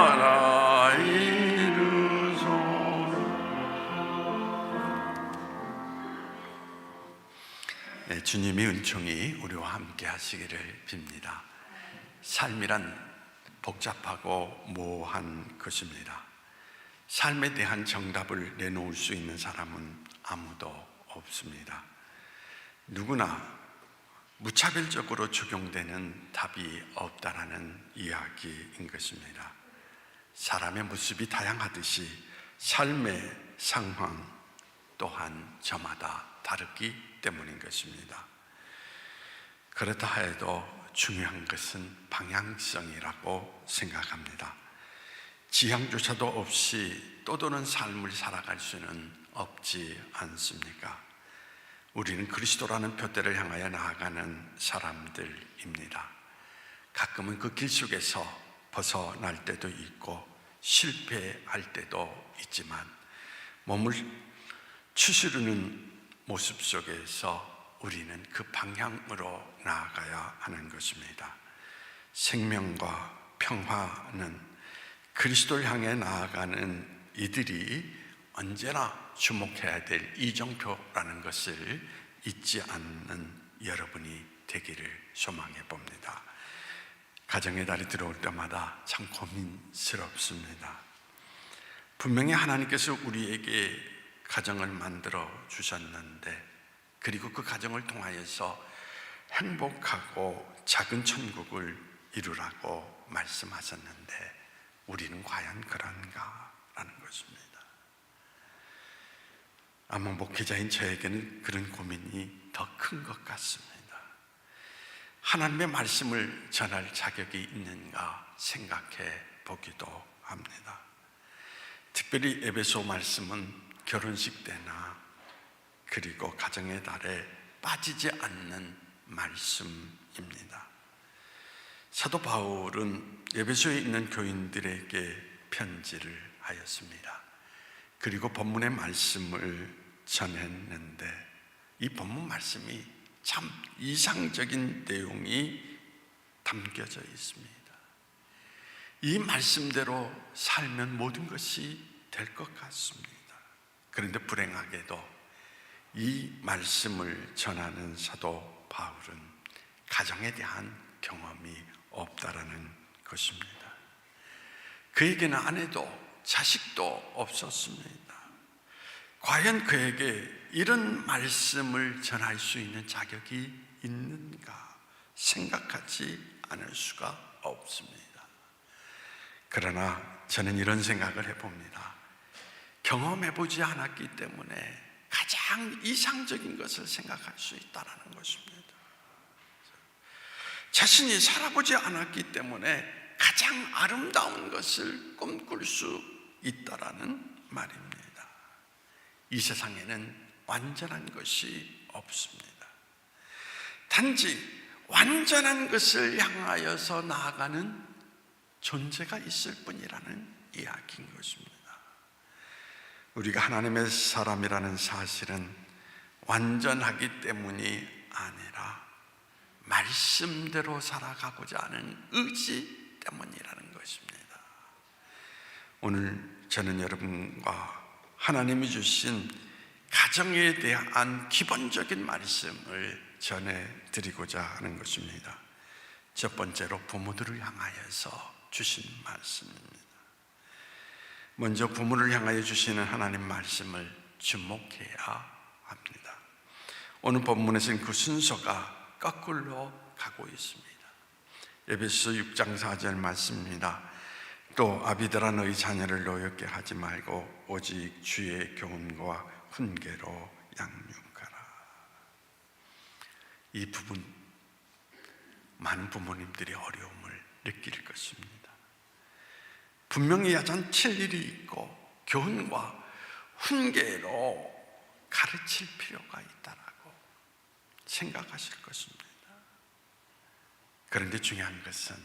나라 이루소서. 네, 주님의 은총이 우리와 함께 하시기를 빕니다. 삶이란 복잡하고 모호한 것입니다. 삶에 대한 정답을 내놓을 수 있는 사람은 아무도 없습니다. 누구나 무차별적으로 적용되는 답이 없다라는 이야기인 것입니다. 사람의 모습이 다양하듯이 삶의 상황 또한 저마다 다르기 때문인 것입니다. 그렇다 해도 중요한 것은 방향성이라고 생각합니다. 지향조차도 없이 떠도는 삶을 살아갈 수는 없지 않습니까? 우리는 그리스도라는 표대를 향하여 나아가는 사람들입니다. 가끔은 그 길 속에서 벗어날 때도 있고 실패할 때도 있지만 몸을 추스르는 모습 속에서 우리는 그 방향으로 나아가야 하는 것입니다. 생명과 평화는 그리스도를 향해 나아가는 이들이 언제나 주목해야 될 이정표라는 것을 잊지 않는 여러분이 되기를 소망해 봅니다. 가정의 달이 들어올 때마다 참 고민스럽습니다. 분명히 하나님께서 우리에게 가정을 만들어 주셨는데, 그리고 그 가정을 통하여서 행복하고 작은 천국을 이루라고 말씀하셨는데 우리는 과연 그런가? 라는 것입니다. 아마 목회자인 저에게는 그런 고민이 더 큰 것 같습니다. 하나님의 말씀을 전할 자격이 있는가 생각해 보기도 합니다. 특별히 에베소 말씀은 결혼식 때나 그리고 가정의 달에 빠지지 않는 말씀입니다. 사도 바울은 에베소에 있는 교인들에게 편지를 하였습니다. 그리고 본문의 말씀을 전했는데 이 본문 말씀이 참 이상적인 내용이 담겨져 있습니다. 이 말씀대로 살면 모든 것이 될 것 같습니다. 그런데 불행하게도 이 말씀을 전하는 사도 바울은 가정에 대한 경험이 없다라는 것입니다. 그에게는 아내도 자식도 없었습니다. 과연 그에게 이런 말씀을 전할 수 있는 자격이 있는가 생각하지 않을 수가 없습니다. 그러나 저는 이런 생각을 해봅니다. 경험해보지 않았기 때문에 가장 이상적인 것을 생각할 수 있다는 것입니다. 자신이 살아보지 않았기 때문에 가장 아름다운 것을 꿈꿀 수 있다는 말입니다. 이 세상에는 완전한 것이 없습니다. 단지 완전한 것을 향하여서 나아가는 존재가 있을 뿐이라는 이야기인 것입니다. 우리가 하나님의 사람이라는 사실은 완전하기 때문이 아니라 말씀대로 살아가고자 하는 의지 때문이라는 것입니다. 오늘 저는 여러분과 하나님이 주신 가정에 대한 기본적인 말씀을 전해드리고자 하는 것입니다. 첫 번째로 부모들을 향하여서 주신 말씀입니다. 먼저 부모를 향하여 주시는 하나님 말씀을 주목해야 합니다. 오늘 본문에서는 그 순서가 거꾸로 가고 있습니다. 에베소 6장 4절 말씀입니다. 또 아비들아 너희 자녀를 노엽게 하지 말고 오직 주의 교훈과 훈계로 양육하라. 이 부분 많은 부모님들이 어려움을 느낄 것입니다. 분명히 야단칠 일이 있고 교훈과 훈계로 가르칠 필요가 있다라고 생각하실 것입니다. 그런데 중요한 것은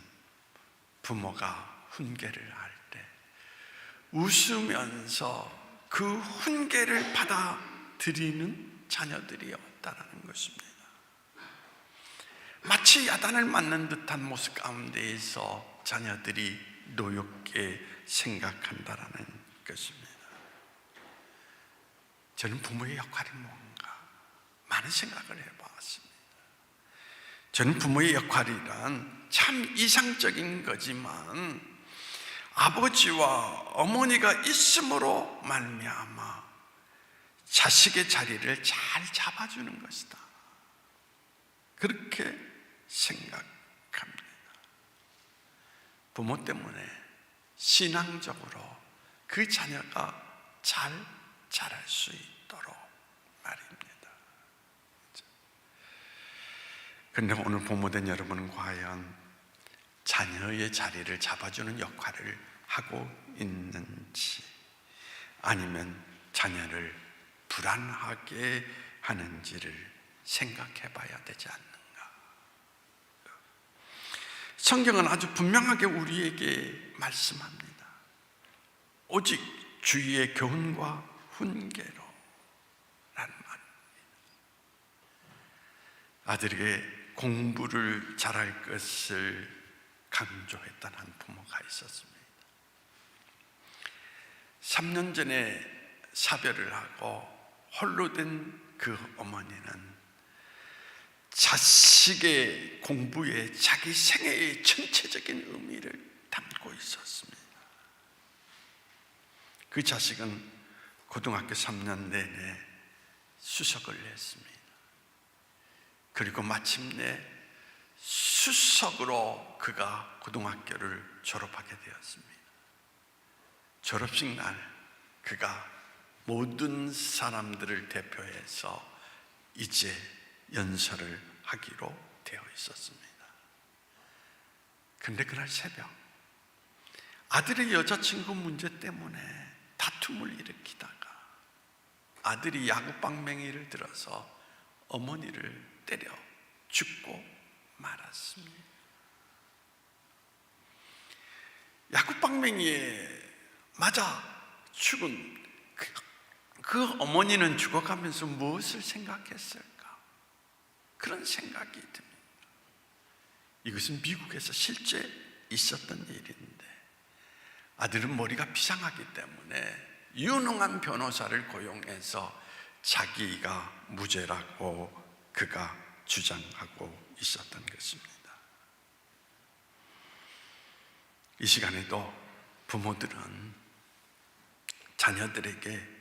부모가 훈계를 할 때 웃으면서 그 훈계를 받아들이는 자녀들이 없다는 것입니다. 마치 야단을 맞는 듯한 모습 가운데에서 자녀들이 노엽게 생각한다라는 것입니다. 저는 부모의 역할이 뭔가 많은 생각을 해봤습니다. 저는 부모의 역할이란 참 이상적인 거지만 아버지와 어머니가 있음으로 말미암아 자식의 자리를 잘 잡아주는 것이다, 그렇게 생각합니다. 부모 때문에 신앙적으로 그 자녀가 잘 자랄 수 있도록 말입니다. 그런데 오늘 부모된 여러분은 과연 자녀의 자리를 잡아주는 역할을 하고 있는지, 아니면 자녀를 불안하게 하는지를 생각해 봐야 되지 않는가. 성경은 아주 분명하게 우리에게 말씀합니다. 오직 주의 교훈과 훈계로 라는 말입니다. 아들에게 공부를 잘할 것을 강조했던 한 부모가 있었습니다. 3년 전에 사별을 하고 홀로 된 그 어머니는 자식의 공부에 자기 생애의 전체적인 의미를 담고 있었습니다. 그 자식은 고등학교 3년 내내 수석을 했습니다. 그리고 마침내 수석으로 그가 고등학교를 졸업하게 되었습니다. 졸업식 날 그가 모든 사람들을 대표해서 이제 연설을 하기로 되어 있었습니다. 그런데 그날 새벽 아들의 여자친구 문제 때문에 다툼을 일으키다가 아들이 야구방망이를 들어서 어머니를 때려 죽고 말았습니다. 야구방망이에 맞아 죽은 그 어머니는 죽어가면서 무엇을 생각했을까? 그런 생각이 듭니다. 이것은 미국에서 실제 있었던 일인데, 아들은 머리가 비상하기 때문에 유능한 변호사를 고용해서 자기가 무죄라고 그가 주장하고 있었던 것입니다. 이 시간에도 부모들은 자녀들에게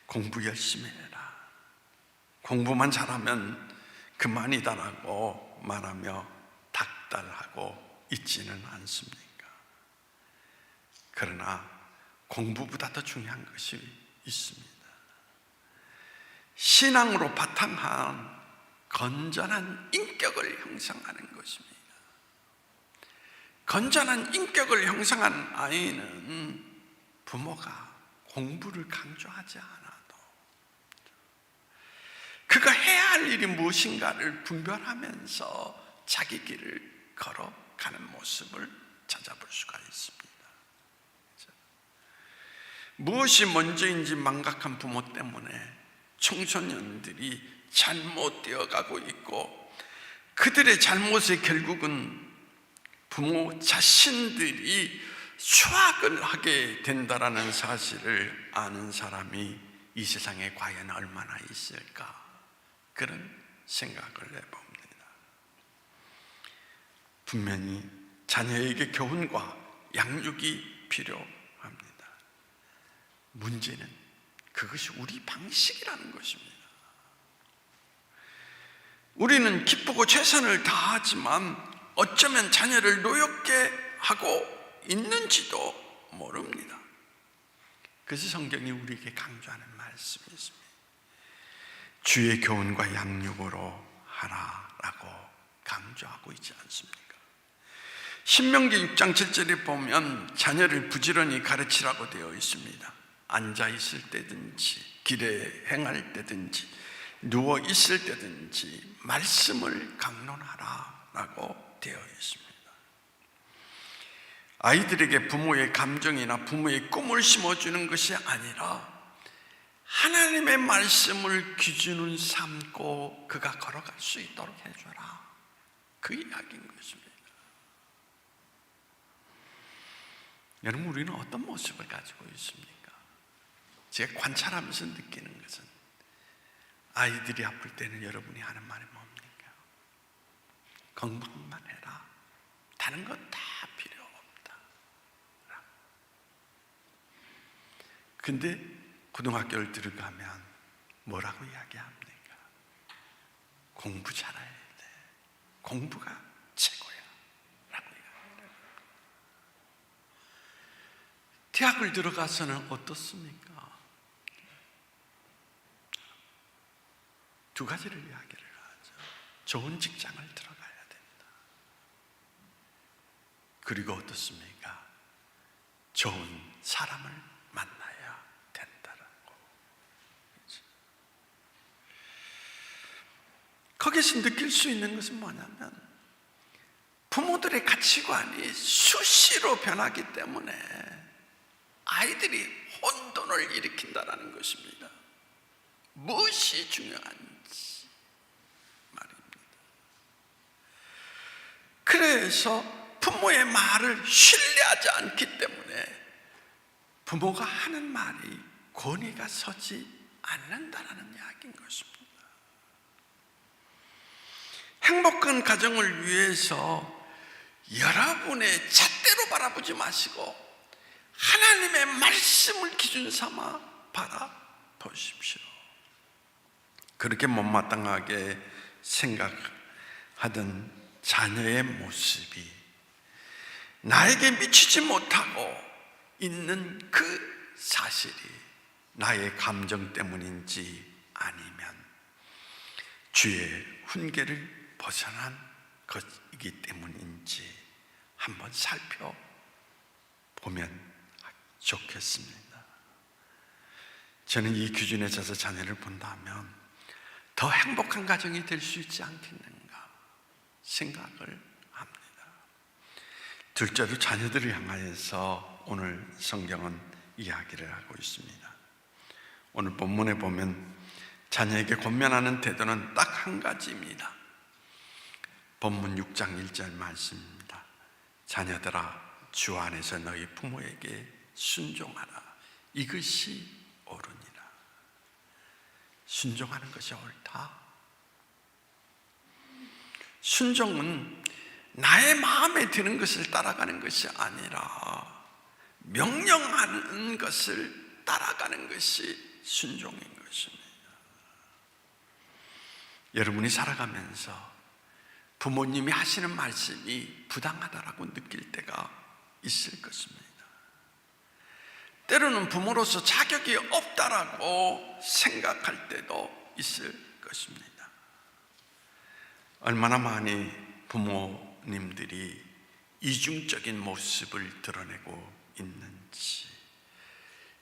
공부 열심히 해라, 공부만 잘하면 그만이다라고 말하며 닥달하고 있지는 않습니까? 그러나 공부보다 더 중요한 것이 있습니다. 신앙으로 바탕한 건전한 인격을 형성하는 것입니다. 건전한 인격을 형성한 아이는 부모가 공부를 강조하지 않아도 그가 해야 할 일이 무엇인가를 분별하면서 자기 길을 걸어가는 모습을 찾아볼 수가 있습니다. 무엇이 먼저인지 망각한 부모 때문에 청소년들이 잘못되어 가고 있고, 그들의 잘못의 결국은 부모 자신들이 수학을 하게 된다라는 사실을 아는 사람이 이 세상에 과연 얼마나 있을까, 그런 생각을 해봅니다. 분명히 자녀에게 교훈과 양육이 필요합니다. 문제는 그것이 우리 방식이라는 것입니다. 우리는 기쁘고 최선을 다하지만 어쩌면 자녀를 노엽게 하고 있는지도 모릅니다. 그래서 성경이 우리에게 강조하는 말씀이 있습니다. 주의 교훈과 양육으로 하라라고 강조하고 있지 않습니까? 신명기 6장 7절에 보면 자녀를 부지런히 가르치라고 되어 있습니다. 앉아 있을 때든지 길에 행할 때든지 누워 있을 때든지 말씀을 강론하라라고 되어 있습니다. 아이들에게 부모의 감정이나 부모의 꿈을 심어주는 것이 아니라 하나님의 말씀을 기준을 삼고 그가 걸어갈 수 있도록 해줘라, 그 이야기인 것입니다. 여러분, 우리는 어떤 모습을 가지고 있습니까? 제가 관찰하면서 느끼는 것은 아이들이 아플 때는 여러분이 하는 말이 뭡니까? 건강만 해라. 다른 건 다 필요 없다. 근데 고등학교를 들어가면 뭐라고 이야기합니까? 공부 잘해야 돼. 공부가 최고야. 라고 이야기해요. 대학을 들어가서는 어떻습니까? 두 가지를 이야기를 하죠. 좋은 직장을 들어가야 된다. 그리고 어떻습니까? 좋은 사람을 만나야 된다라고. 거기서 느낄 수 있는 것은 뭐냐면 부모들의 가치관이 수시로 변하기 때문에 아이들이 혼돈을 일으킨다는 것입니다. 무엇이 중요한지 말입니다. 그래서 부모의 말을 신뢰하지 않기 때문에 부모가 하는 말이 권위가 서지 않는다는 이야기인 것입니다. 행복한 가정을 위해서 여러분의 잣대로 바라보지 마시고 하나님의 말씀을 기준 삼아 바라보십시오. 그렇게 못마땅하게 생각하던 자녀의 모습이 나에게 미치지 못하고 있는 그 사실이 나의 감정 때문인지 아니면 주의 훈계를 벗어난 것이기 때문인지 한번 살펴보면 좋겠습니다. 저는 이 기준에 져서 자녀를 본다면 더 행복한 가정이 될 수 있지 않겠는가 생각을 합니다. 둘째로 자녀들을 향하여서 오늘 성경은 이야기를 하고 있습니다. 오늘 본문에 보면 자녀에게 권면하는 태도는 딱 한 가지입니다. 본문 6장 1절 말씀입니다. 자녀들아, 주 안에서 너희 부모에게 순종하라. 이것이 옳으니라. 순종하는 것이 옳다. 순종은 나의 마음에 드는 것을 따라가는 것이 아니라 명령하는 것을 따라가는 것이 순종인 것입니다. 여러분이 살아가면서 부모님이 하시는 말씀이 부당하다라고 느낄 때가 있을 것입니다. 때로는 부모로서 자격이 없다라고 생각할 때도 있을 것입니다. 얼마나 많이 부모님들이 이중적인 모습을 드러내고 있는지,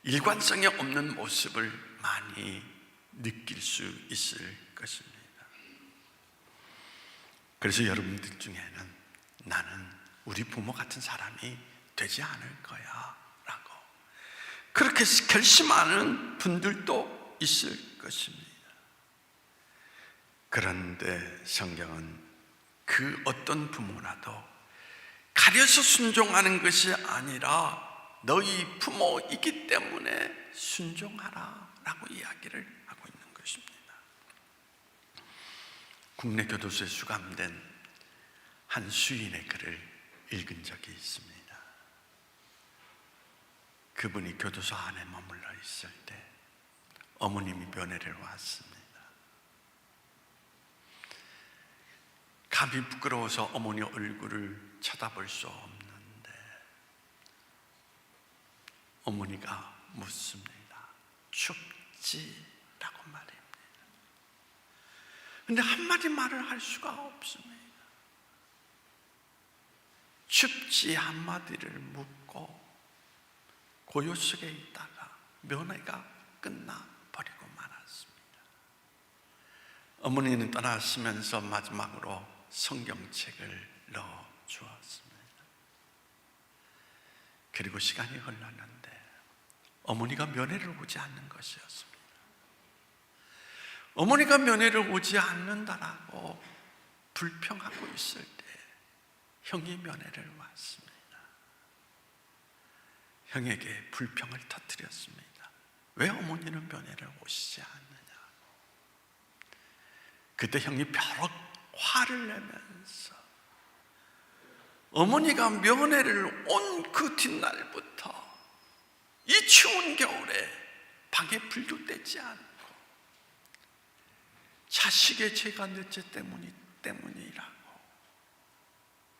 일관성이 없는 모습을 많이 느낄 수 있을 것입니다. 그래서 여러분들 중에는 나는 우리 부모 같은 사람이 되지 않을 거야 라고 그렇게 결심하는 분들도 있을 것입니다. 그런데 성경은 그 어떤 부모라도 가려서 순종하는 것이 아니라 너희 부모이기 때문에 순종하라 라고 이야기를 하고 있는 것입니다. 국내 교도소에 수감된 한 수인의 글을 읽은 적이 있습니다. 그분이 교도소 안에 머물러 있을 때 어머님이 면회를 왔습니다. 감히 부끄러워서 어머니 얼굴을 쳐다볼 수 없는데 어머니가 묻습니다. 춥지? 라고 말입니다. 근데 한마디 말을 할 수가 없습니다. 춥지 한마디를 묻고 고요 속에 있다가 면회가 끝나버리고 말았습니다. 어머니는 떠나시면서 마지막으로 성경책을 넣어주었습니다. 그리고 시간이 흘렀는데 어머니가 면회를 오지 않는 것이었습니다. 어머니가 면회를 오지 않는다라고 불평하고 있을 때 형이 면회를 왔습니다. 형에게 불평을 터뜨렸습니다. 왜 어머니는 면회를 오시지 않느냐? 그때 형이 벼럭 화를 내면서 어머니가 면회를 온 그 뒷날부터 이 추운 겨울에 방에 불도 떼지 않고 자식의 죄가 넷째 때문이라고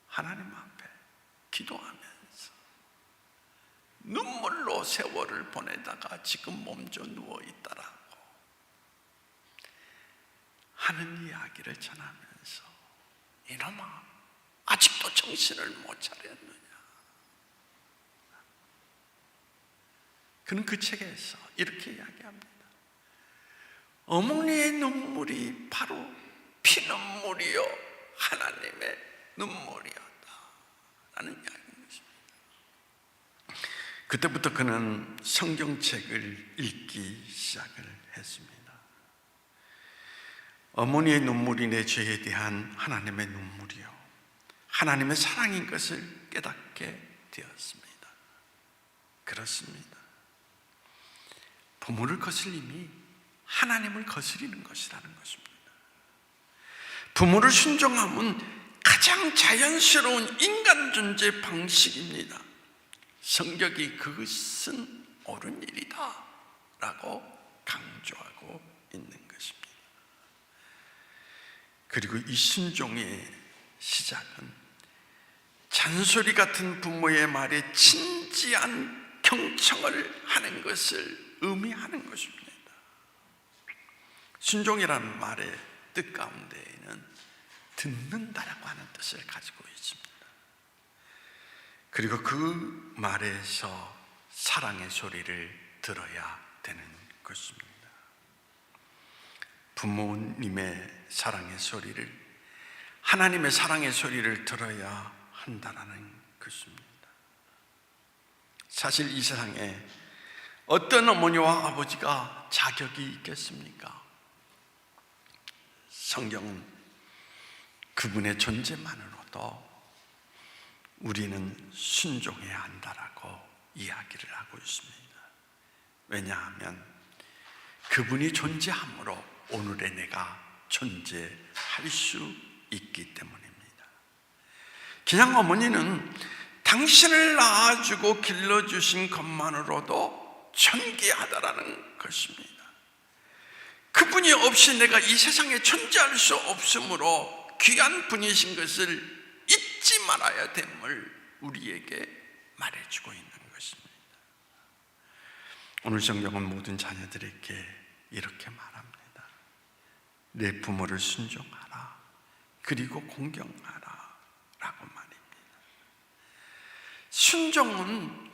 하나님 앞에 기도하면서 눈물로 세월을 보내다가 지금 몸져 누워 있다라고 하는 이야기를 전하면서 이놈아, 아직도 정신을 못 차렸느냐? 그는 그 책에서 이렇게 이야기합니다. 어머니의 눈물이 바로 피눈물이요 하나님의 눈물이었다 라는 이야기인 것입니다. 그때부터 그는 성경책을 읽기 시작을 했습니다. 어머니의 눈물이 내 죄에 대한 하나님의 눈물이요 하나님의 사랑인 것을 깨닫게 되었습니다. 그렇습니다. 부모를 거슬림이 하나님을 거스리는 것이라는 것입니다. 부모를 순종함은 가장 자연스러운 인간 존재 방식입니다. 성경이 그것은 옳은 일이다 라고 강조하고 있는 것입니다. 그리고 이 순종의 시작은 잔소리 같은 부모의 말에 진지한 경청을 하는 것을 의미하는 것입니다. 순종이라는 말의 뜻 가운데에는 듣는다라고 하는 뜻을 가지고 있습니다. 그리고 그 말에서 사랑의 소리를 들어야 되는 것입니다. 부모님의 사랑의 소리를, 하나님의 사랑의 소리를 들어야 한다는 것입니다. 사실 이 세상에 어떤 어머니와 아버지가 자격이 있겠습니까? 성경은 그분의 존재만으로도 우리는 순종해야 한다라고 이야기를 하고 있습니다. 왜냐하면 그분이 존재함으로 오늘의 내가 존재할 수 있기 때문입니다. 그냥 어머니는 당신을 낳아주고 길러주신 것만으로도 존귀하다라는 것입니다. 그분이 없이 내가 이 세상에 존재할 수 없으므로 귀한 분이신 것을 잊지 말아야 됨을 우리에게 말해주고 있는 것입니다. 오늘 성경은 모든 자녀들에게 이렇게 말합니다. 내 부모를 순종하라, 그리고 공경하라 라고 말입니다. 순종은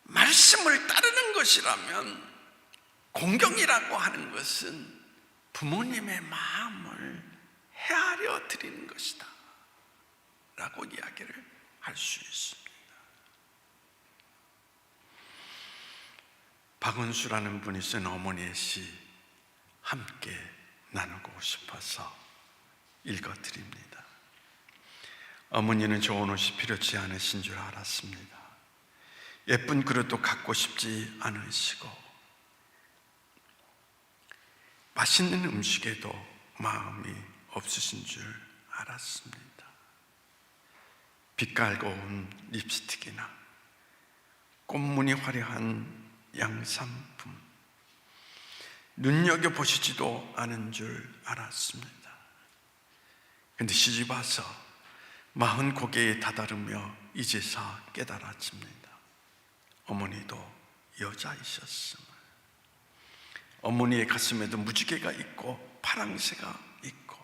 말씀을 따르는 것이라면, 공경이라고 하는 것은 부모님의 마음을 헤아려 드리는 것이다 라고 이야기를 할 수 있습니다. 박은수라는 분이 쓴 어머니의 시 함께 나누고 싶어서 읽어드립니다. 어머니는 좋은 옷이 필요치 않으신 줄 알았습니다. 예쁜 그릇도 갖고 싶지 않으시고 맛있는 음식에도 마음이 없으신 줄 알았습니다. 빛깔 고운 립스틱이나 꽃무늬 화려한 양산품, 눈여겨보시지도 않은 줄 알았습니다. 그런데 시집와서 40고개에 다다르며 이제서 깨달았습니다. 어머니도 여자이셨음을. 어머니의 가슴에도 무지개가 있고 파랑새가 있고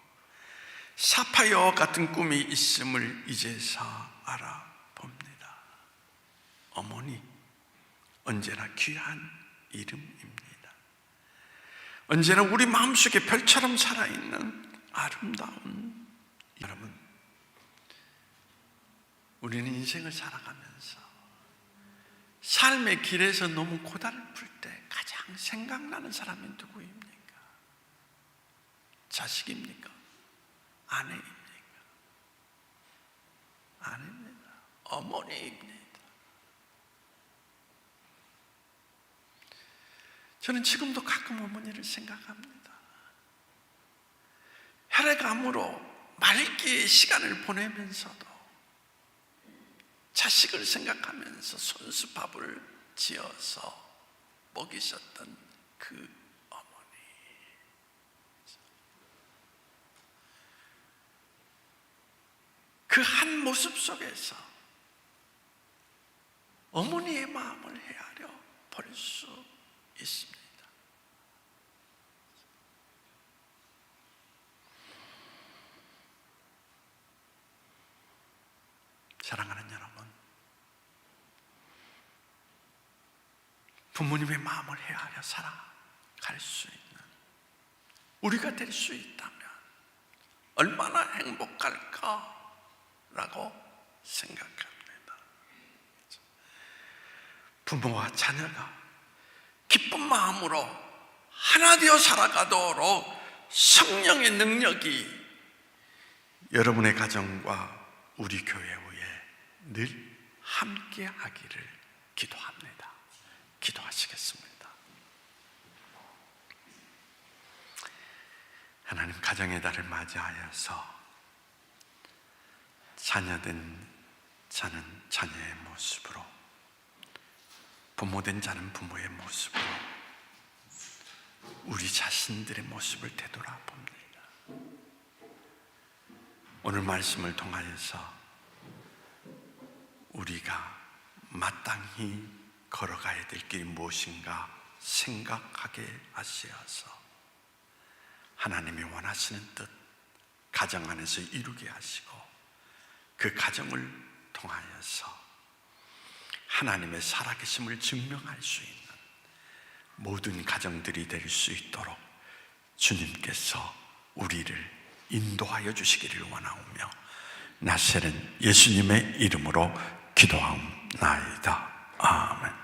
사파이어 같은 꿈이 있음을 이제서 알아봅니다. 어머니, 언제나 귀한 이름입니다. 언제나 우리 마음속에 별처럼 살아있는 아름다운 여러분, 우리는 인생을 살아가면서 삶의 길에서 너무 고달플 때 가장 생각나는 사람이 누구입니까? 자식입니까? 아내입니까? 아닙니다. 어머니입니다. 저는 지금도 가끔 어머니를 생각합니다. 혈액암으로 말기의 시간을 보내면서도 자식을 생각하면서 손수밥을 지어서 먹이셨던 그 어머니. 그 한 모습 속에서 어머니의 마음을 헤아려 볼 수 있습니다. 사랑하는 여러분, 부모님의 마음을 헤아려 살아갈 수 있는 우리가 될 수 있다면 얼마나 행복할까라고 생각합니다. 부모와 자녀가 기쁜 마음으로 하나 되어 살아가도록 성령의 능력이 여러분의 가정과 우리 교회에 늘 함께 하기를 기도합니다. 기도하시겠습니다. 하나님, 가정의 달을 맞이하여서 자녀된 자는 자녀의 모습으로, 부모된 자는 부모의 모습으로 우리 자신들의 모습을 되돌아봅니다. 오늘 말씀을 통하여서 우리가 마땅히 걸어가야 될 길이 무엇인가 생각하게 하시어서 하나님이 원하시는 뜻 가정 안에서 이루게 하시고, 그 가정을 통하여서 하나님의 살아계심을 증명할 수 있는 모든 가정들이 될 수 있도록 주님께서 우리를 인도하여 주시기를 원하오며 나세는 예수님의 이름으로 기도하옵나이다. 아멘.